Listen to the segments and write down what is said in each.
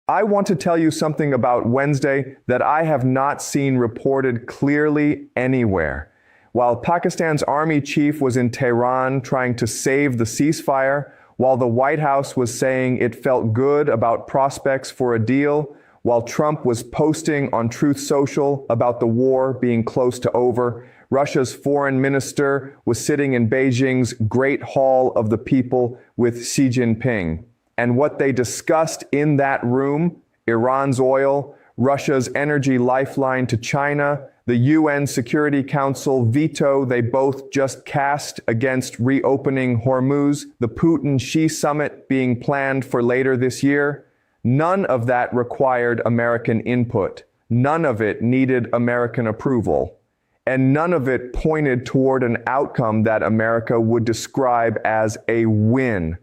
I want to tell you something about Wednesday that I have not seen reported clearly anywhere. While Pakistan's army chief was in Tehran trying to save the ceasefire, while the White House was saying it felt good about prospects for a deal, while Trump was posting on Truth Social about the war being close to over, Russia's foreign minister was sitting in Beijing's Great Hall of the People with Xi Jinping. And what they discussed in that room, Iran's oil, Russia's energy lifeline to China, the UN Security Council veto they both just cast against reopening Hormuz, the Putin-Xi summit being planned for later this year, none of that required American input. None of it needed American approval. And none of it pointed toward an outcome that America would describe as a win.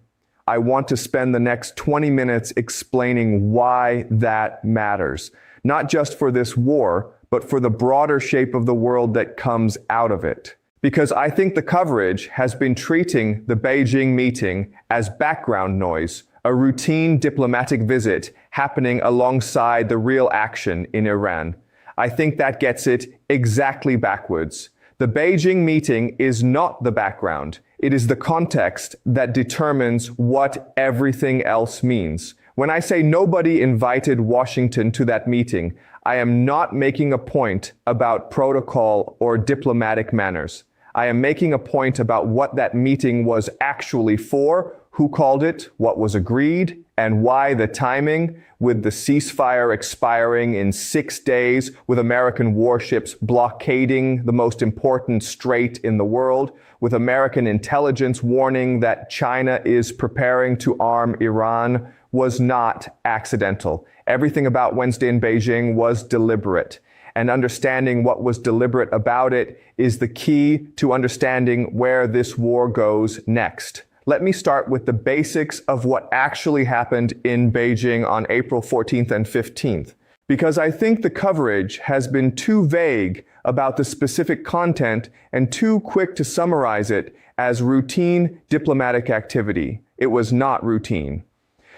I want to spend the next 20 minutes explaining why that matters, not just for this war, but for the broader shape of the world that comes out of it. Because I think the coverage has been treating the Beijing meeting as background noise, a routine diplomatic visit happening alongside the real action in Iran. I think that gets it exactly backwards. The Beijing meeting is not the background. It is the context that determines what everything else means. When I say nobody invited Washington to that meeting, I am not making a point about protocol or diplomatic manners. I am making a point about what that meeting was actually for, who called it, what was agreed, and why the timing, with the ceasefire expiring in 6 days, with American warships blockading the most important strait in the world, with American intelligence warning that China is preparing to arm Iran, was not accidental. Everything about Wednesday in Beijing was deliberate. And understanding what was deliberate about it is the key to understanding where this war goes next. Let me start with the basics of what actually happened in Beijing on April 14th and 15th, because I think the coverage has been too vague about the specific content and too quick to summarize it as routine diplomatic activity. It was not routine.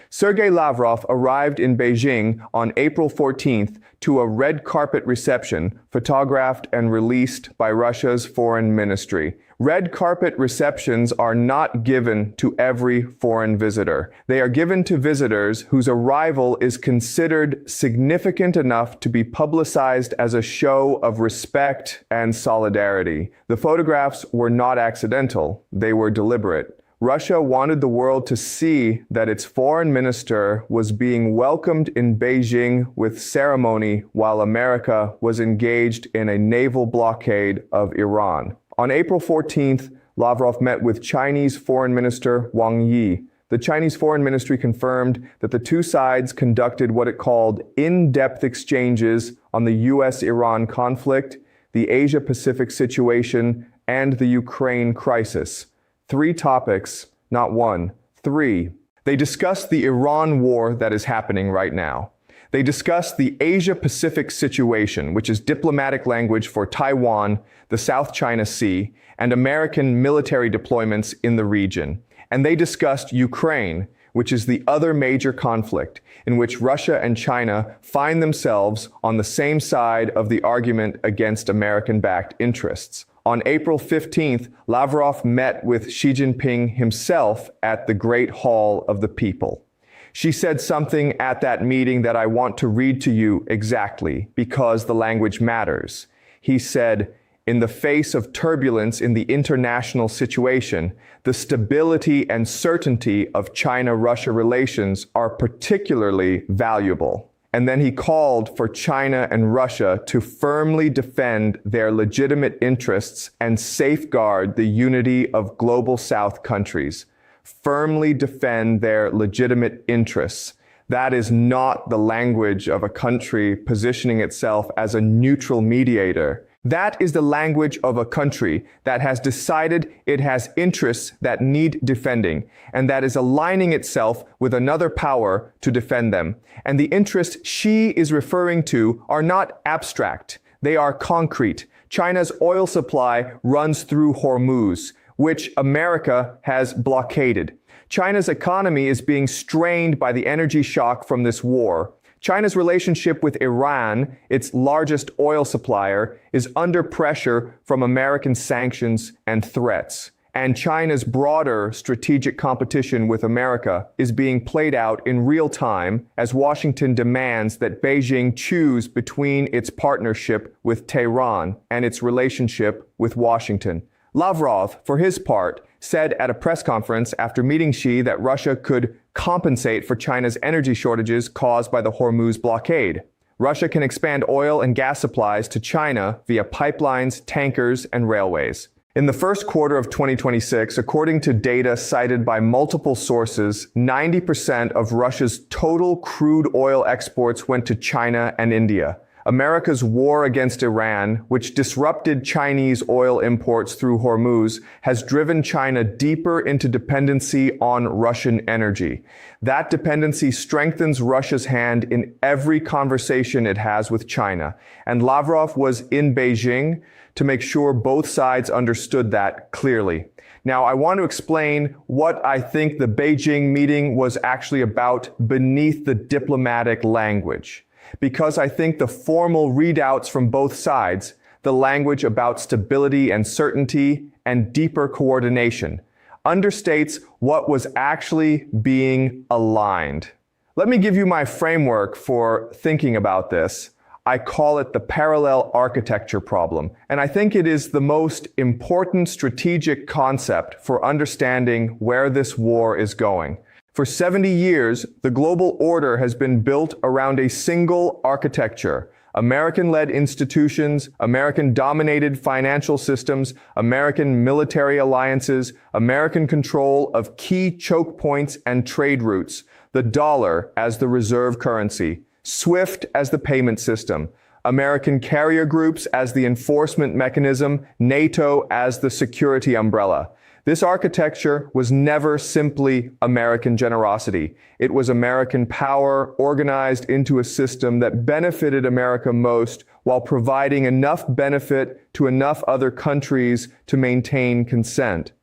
Sergei Lavrov arrived in Beijing on April 14th to a red carpet reception photographed and released by Russia's foreign ministry. Red carpet receptions are not given to every foreign visitor. They are given to visitors whose arrival is considered significant enough to be publicized as a show of respect and solidarity. The photographs were not accidental. They were deliberate. Russia wanted the world to see that its foreign minister was being welcomed in Beijing with ceremony while America was engaged in a naval blockade of Iran. On April 14th, Lavrov met with Chinese Foreign Minister Wang Yi. The Chinese Foreign Ministry confirmed that the two sides conducted what it called in-depth exchanges on the US-Iran conflict, the Asia-Pacific situation, and the Ukraine crisis. 3 topics, not 1, 3. They discussed the Iran war that is happening right now. They discussed the Asia-Pacific situation, which is diplomatic language for Taiwan, the South China Sea, and American military deployments in the region. And they discussed Ukraine, which is the other major conflict in which Russia and China find themselves on the same side of the argument against American-backed interests. On April 15th, Lavrov met with Xi Jinping himself at the Great Hall of the People. She said something at that meeting that I want to read to you exactly, because the language matters. He said, "In the face of turbulence in the international situation, the stability and certainty of China-Russia relations are particularly valuable." And then he called for China and Russia to firmly defend their legitimate interests and safeguard the unity of global South countries. Firmly defend their legitimate interests. That is not the language of a country positioning itself as a neutral mediator. That is the language of a country that has decided it has interests that need defending, and that is aligning itself with another power to defend them. And the interests she is referring to are not abstract. They are concrete. China's oil supply runs through Hormuz, which America has blockaded. China's economy is being strained by the energy shock from this war. China's relationship with Iran, its largest oil supplier, is under pressure from American sanctions and threats. And China's broader strategic competition with America is being played out in real time as Washington demands that Beijing choose between its partnership with Tehran and its relationship with Washington. Lavrov, for his part, said at a press conference after meeting Xi that Russia could compensate for China's energy shortages caused by the Hormuz blockade. Russia can expand oil and gas supplies to China via pipelines, tankers, and railways. In the first quarter of 2026, according to data cited by multiple sources, 90% of Russia's total crude oil exports went to China and India. America's war against Iran, which disrupted Chinese oil imports through Hormuz, has driven China deeper into dependency on Russian energy. That dependency strengthens Russia's hand in every conversation it has with China. And Lavrov was in Beijing to make sure both sides understood that clearly. Now, I want to explain what I think the Beijing meeting was actually about beneath the diplomatic language. Because I think the formal readouts from both sides, the language about stability and certainty and deeper coordination, understates what was actually being aligned. Let me give you my framework for thinking about this. I call it the parallel architecture problem, and I think it is the most important strategic concept for understanding where this war is going. For 70 years, the global order has been built around a single architecture. American-led institutions, American-dominated financial systems, American military alliances, American control of key choke points and trade routes, the dollar as the reserve currency, SWIFT as the payment system, American carrier groups as the enforcement mechanism, NATO as the security umbrella. This architecture was never simply American generosity. It was American power organized into a system that benefited America most while providing enough benefit to enough other countries to maintain consent.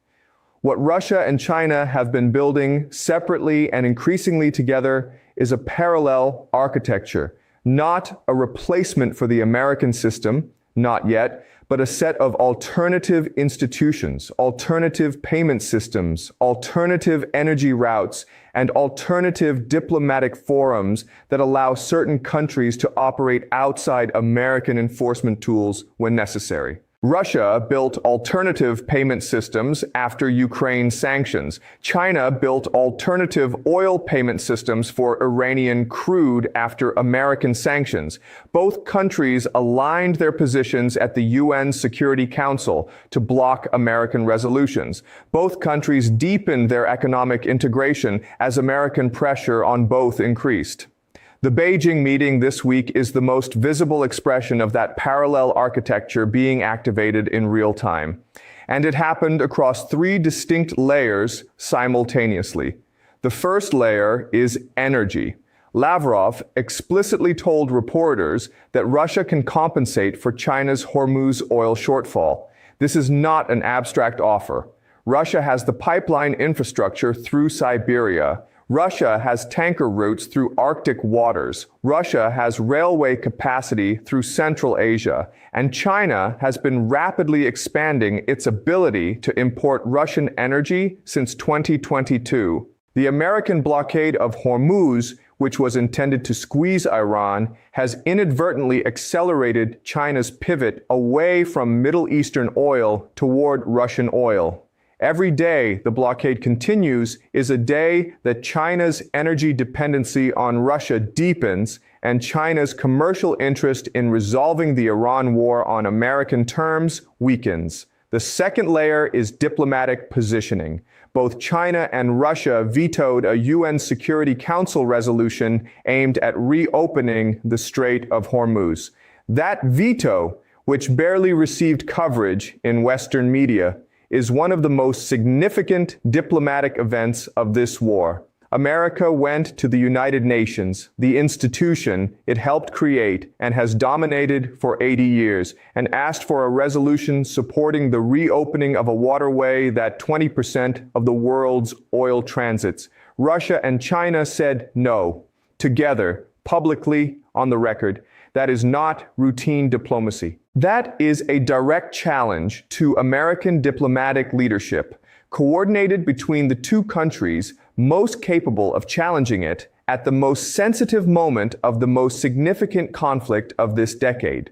What Russia and China have been building separately and increasingly together is a parallel architecture, not a replacement for the American system, not yet, but a set of alternative institutions, alternative payment systems, alternative energy routes, and alternative diplomatic forums that allow certain countries to operate outside American enforcement tools when necessary. Russia built alternative payment systems after Ukraine sanctions. China built alternative oil payment systems for Iranian crude after American sanctions. Both countries aligned their positions at the UN Security Council to block American resolutions. Both countries deepened their economic integration as American pressure on both increased. The Beijing meeting this week is the most visible expression of that parallel architecture being activated in real time. And it happened across three distinct layers simultaneously. The first layer is energy. Lavrov explicitly told reporters that Russia can compensate for China's Hormuz oil shortfall. This is not an abstract offer. Russia has the pipeline infrastructure through Siberia. Russia has tanker routes through Arctic waters. Russia has railway capacity through Central Asia. And China has been rapidly expanding its ability to import Russian energy since 2022. The American blockade of Hormuz, which was intended to squeeze Iran, has inadvertently accelerated China's pivot away from Middle Eastern oil toward Russian oil. Every day the blockade continues is a day that China's energy dependency on Russia deepens and China's commercial interest in resolving the Iran war on American terms weakens. The second layer is diplomatic positioning. Both China and Russia vetoed a UN Security Council resolution aimed at reopening the Strait of Hormuz. That veto, which barely received coverage in Western media, is one of the most significant diplomatic events of this war. America went to the United Nations, the institution it helped create and has dominated for 80 years, and asked for a resolution supporting the reopening of a waterway that 20% of the world's oil transits. Russia and China said no, together, publicly, on the record. That is not routine diplomacy. That is a direct challenge to American diplomatic leadership, coordinated between the two countries most capable of challenging it at the most sensitive moment of the most significant conflict of this decade.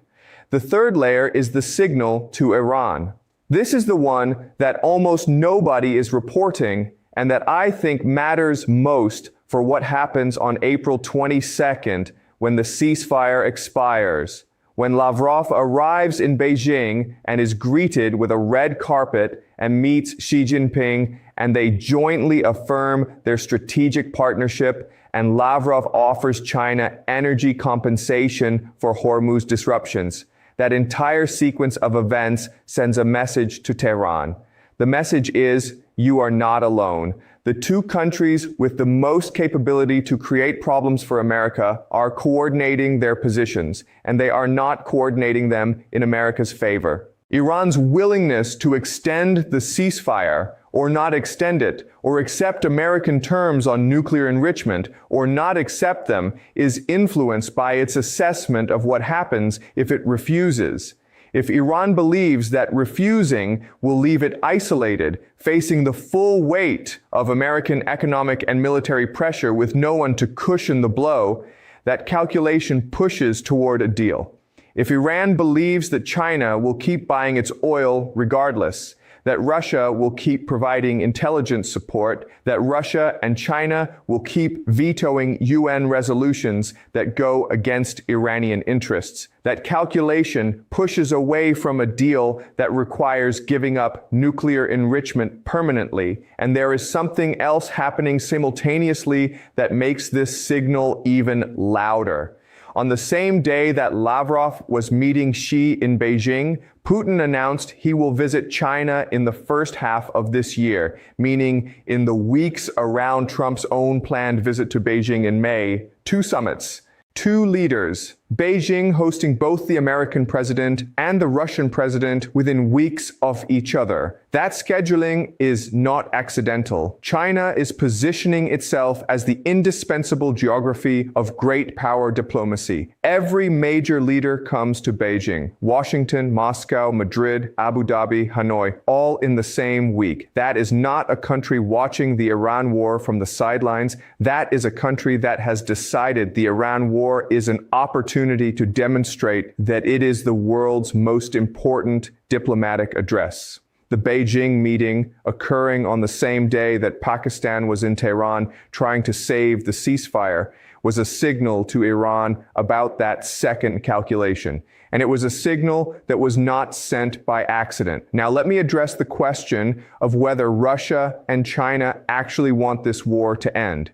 The third layer is the signal to Iran. This is the one that almost nobody is reporting and that I think matters most for what happens on April 22nd when the ceasefire expires, when Lavrov arrives in Beijing and is greeted with a red carpet and meets Xi Jinping, and they jointly affirm their strategic partnership, and Lavrov offers China energy compensation for Hormuz disruptions. That entire sequence of events sends a message to Tehran. The message is, you are not alone. The two countries with the most capability to create problems for America are coordinating their positions, and they are not coordinating them in America's favor. Iran's willingness to extend the ceasefire or not extend it, or accept American terms on nuclear enrichment, or not accept them, is influenced by its assessment of what happens if it refuses. If Iran believes that refusing will leave it isolated, facing the full weight of American economic and military pressure with no one to cushion the blow, that calculation pushes toward a deal. If Iran believes that China will keep buying its oil regardless, that Russia will keep providing intelligence support, that Russia and China will keep vetoing UN resolutions that go against Iranian interests, that calculation pushes away from a deal that requires giving up nuclear enrichment permanently, and there is something else happening simultaneously that makes this signal even louder. On the same day that Lavrov was meeting Xi in Beijing, Putin announced he will visit China in the first half of this year, meaning in the weeks around Trump's own planned visit to Beijing in May. 2 summits, 2 leaders, Beijing hosting both the American president and the Russian president within weeks of each other. That scheduling is not accidental. China is positioning itself as the indispensable geography of great power diplomacy. Every major leader comes to Beijing. Washington, Moscow, Madrid, Abu Dhabi, Hanoi, all in the same week. That is not a country watching the Iran war from the sidelines. That is a country that has decided the Iran war is an opportunity to demonstrate that it is the world's most important diplomatic address. The Beijing meeting, occurring on the same day that Pakistan was in Tehran trying to save the ceasefire, was a signal to Iran about that second calculation. And it was a signal that was not sent by accident. Now, let me address the question of whether Russia and China actually want this war to end.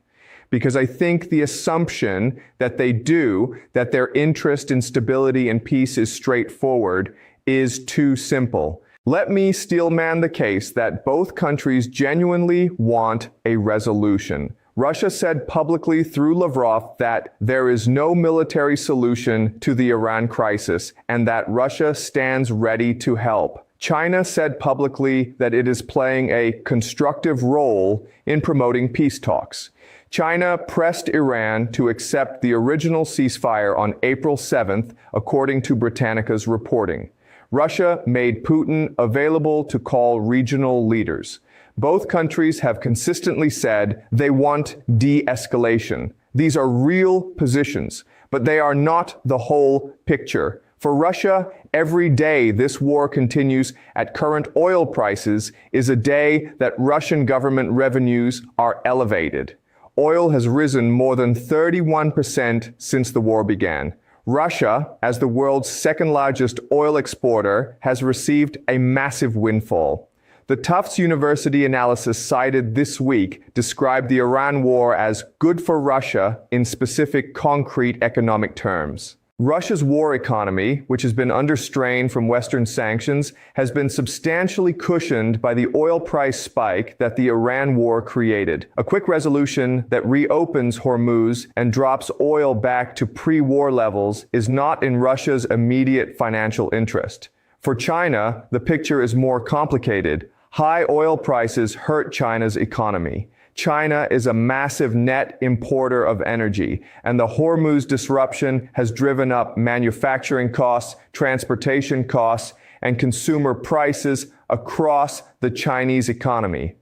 Because I think the assumption that they do, that their interest in stability and peace is straightforward, is too simple. Let me steelman the case that both countries genuinely want a resolution. Russia said publicly through Lavrov that there is no military solution to the Iran crisis and that Russia stands ready to help. China said publicly that it is playing a constructive role in promoting peace talks. China pressed Iran to accept the original ceasefire on April 7th, according to Britannica's reporting. Russia made Putin available to call regional leaders. Both countries have consistently said they want de-escalation. These are real positions, but they are not the whole picture. For Russia, every day this war continues at current oil prices is a day that Russian government revenues are elevated. Oil has risen more than 31% since the war began. Russia, as the world's second largest oil exporter, has received a massive windfall. The Tufts University analysis cited this week described the Iran war as good for Russia in specific concrete economic terms. Russia's war economy, which has been under strain from Western sanctions, has been substantially cushioned by the oil price spike that the Iran war created. A quick resolution that reopens Hormuz and drops oil back to pre-war levels is not in Russia's immediate financial interest. For China, the picture is more complicated. High oil prices hurt China's economy. China is a massive net importer of energy, and the Hormuz disruption has driven up manufacturing costs, transportation costs, and consumer prices across the Chinese economy.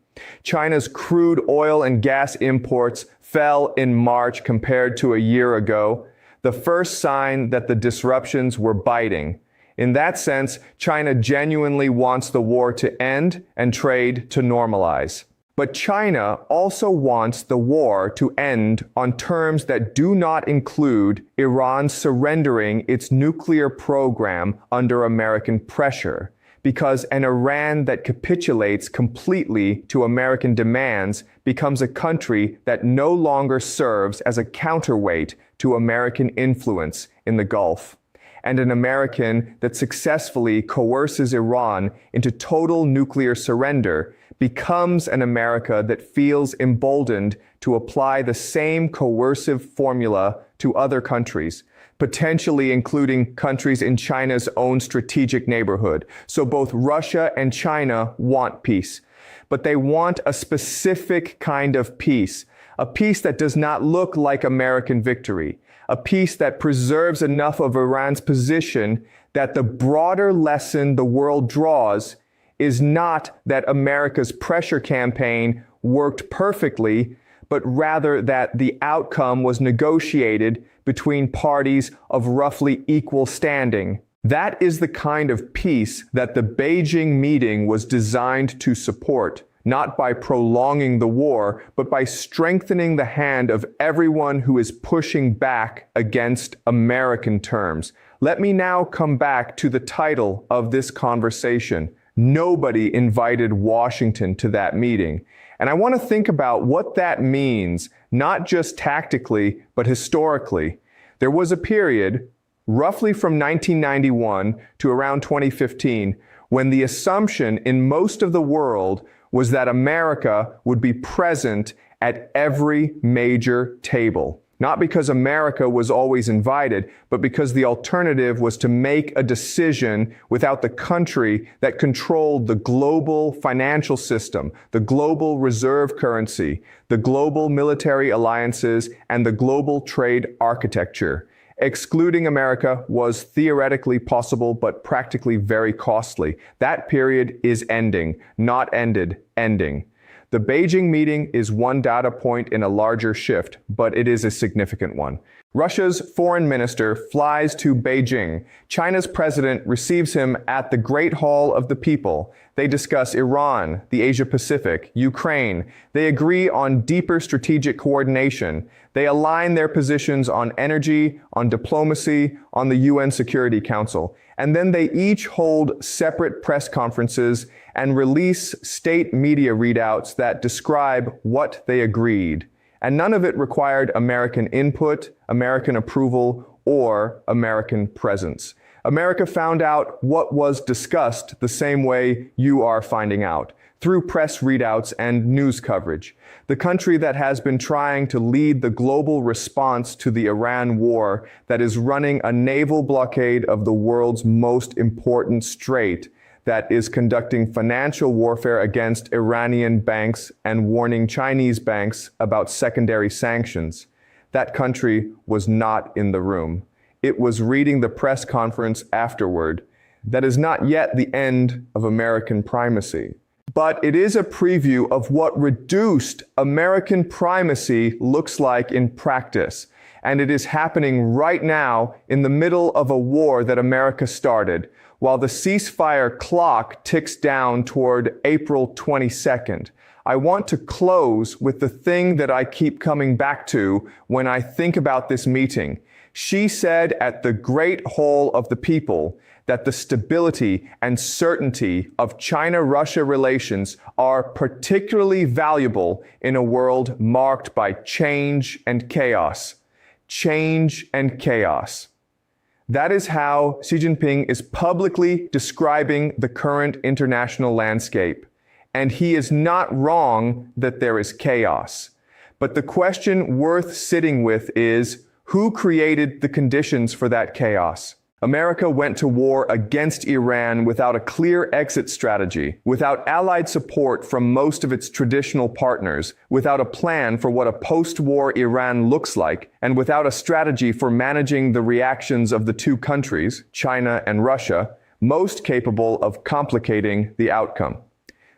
China's crude oil and gas imports fell in March compared to a year ago, the first sign that the disruptions were biting. In that sense, China genuinely wants the war to end and trade to normalize. But China also wants the war to end on terms that do not include Iran surrendering its nuclear program under American pressure, because an Iran that capitulates completely to American demands becomes a country that no longer serves as a counterweight to American influence in the Gulf. And an American that successfully coerces Iran into total nuclear surrender becomes an America that feels emboldened to apply the same coercive formula to other countries, potentially including countries in China's own strategic neighborhood. So both Russia and China want peace, but they want a specific kind of peace, a peace that does not look like American victory, a peace that preserves enough of Iran's position that the broader lesson the world draws is not that America's pressure campaign worked perfectly, but rather that the outcome was negotiated between parties of roughly equal standing. That is the kind of peace that the Beijing meeting was designed to support, not by prolonging the war, but by strengthening the hand of everyone who is pushing back against American terms. Let me now come back to the title of this conversation. Nobody invited Washington to that meeting. And I want to think about what that means, not just tactically, but historically. There was a period, roughly from 1991 to around 2015, when the assumption in most of the world was that America would be present at every major table. Not because America was always invited, but because the alternative was to make a decision without the country that controlled the global financial system, the global reserve currency, the global military alliances, and the global trade architecture. Excluding America was theoretically possible, but practically very costly. That period is ending, not ended, ending. The Beijing meeting is one data point in a larger shift, but it is a significant one. Russia's foreign minister flies to Beijing. China's president receives him at the Great Hall of the People. They discuss Iran, the Asia-Pacific, Ukraine. They agree on deeper strategic coordination. They align their positions on energy, on diplomacy, on the UN Security Council. And then they each hold separate press conferences and release state media readouts that describe what they agreed. And none of it required American input, American approval, or American presence. America found out what was discussed the same way you are finding out, through press readouts and news coverage. The country that has been trying to lead the global response to the Iran war, that is running a naval blockade of the world's most important strait, that is conducting financial warfare against Iranian banks and warning Chinese banks about secondary sanctions. That country was not in the room. It was reading the press conference afterward. That is not yet the end of American primacy. But it is a preview of what reduced American primacy looks like in practice. And it is happening right now in the middle of a war that America started, while the ceasefire clock ticks down toward April 22nd. I want to close with the thing that I keep coming back to when I think about this meeting. She said at the Great Hall of the People that the stability and certainty of China-Russia relations are particularly valuable in a world marked by change and chaos. Change and chaos. That is how Xi Jinping is publicly describing the current international landscape. And he is not wrong that there is chaos. But the question worth sitting with is, who created the conditions for that chaos? America went to war against Iran without a clear exit strategy, without allied support from most of its traditional partners, without a plan for what a post-war Iran looks like, and without a strategy for managing the reactions of the two countries, China and Russia, most capable of complicating the outcome.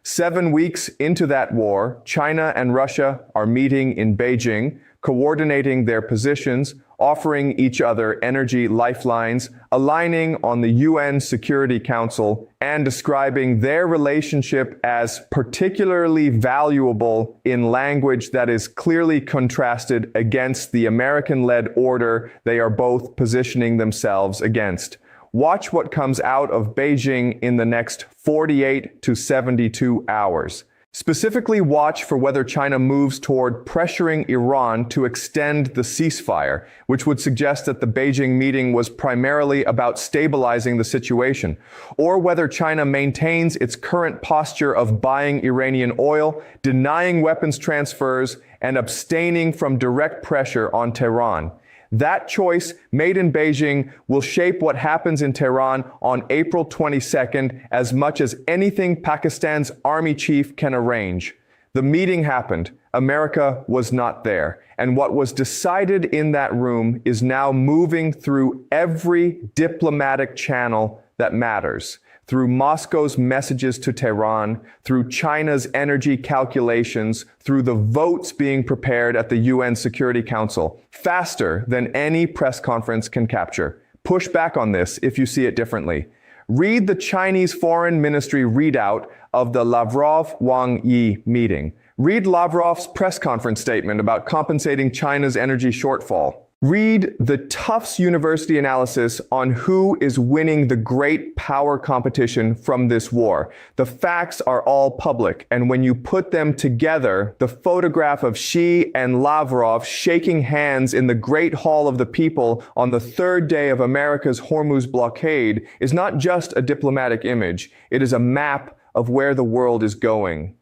7 weeks into that war, China and Russia are meeting in Beijing, coordinating their positions, offering each other energy lifelines, aligning on the UN Security Council, and describing their relationship as particularly valuable in language that is clearly contrasted against the American-led order they are both positioning themselves against. Watch what comes out of Beijing in the next 48 to 72 hours. Specifically, watch for whether China moves toward pressuring Iran to extend the ceasefire, which would suggest that the Beijing meeting was primarily about stabilizing the situation, or whether China maintains its current posture of buying Iranian oil, denying weapons transfers, and abstaining from direct pressure on Tehran. That choice, made in Beijing, will shape what happens in Tehran on April 22nd as much as anything Pakistan's army chief can arrange. The meeting happened. America was not there. And what was decided in that room is now moving through every diplomatic channel that matters. Through Moscow's messages to Tehran, through China's energy calculations, through the votes being prepared at the UN Security Council, faster than any press conference can capture. Push back on this if you see it differently. Read the Chinese Foreign Ministry readout of the Lavrov-Wang Yi meeting. Read Lavrov's press conference statement about compensating China's energy shortfall. Read the Tufts University analysis on who is winning the great power competition from this war. The facts are all public, and when you put them together, the photograph of Xi and Lavrov shaking hands in the Great Hall of the People on the third day of America's Hormuz blockade is not just a diplomatic image, it is a map of where the world is going.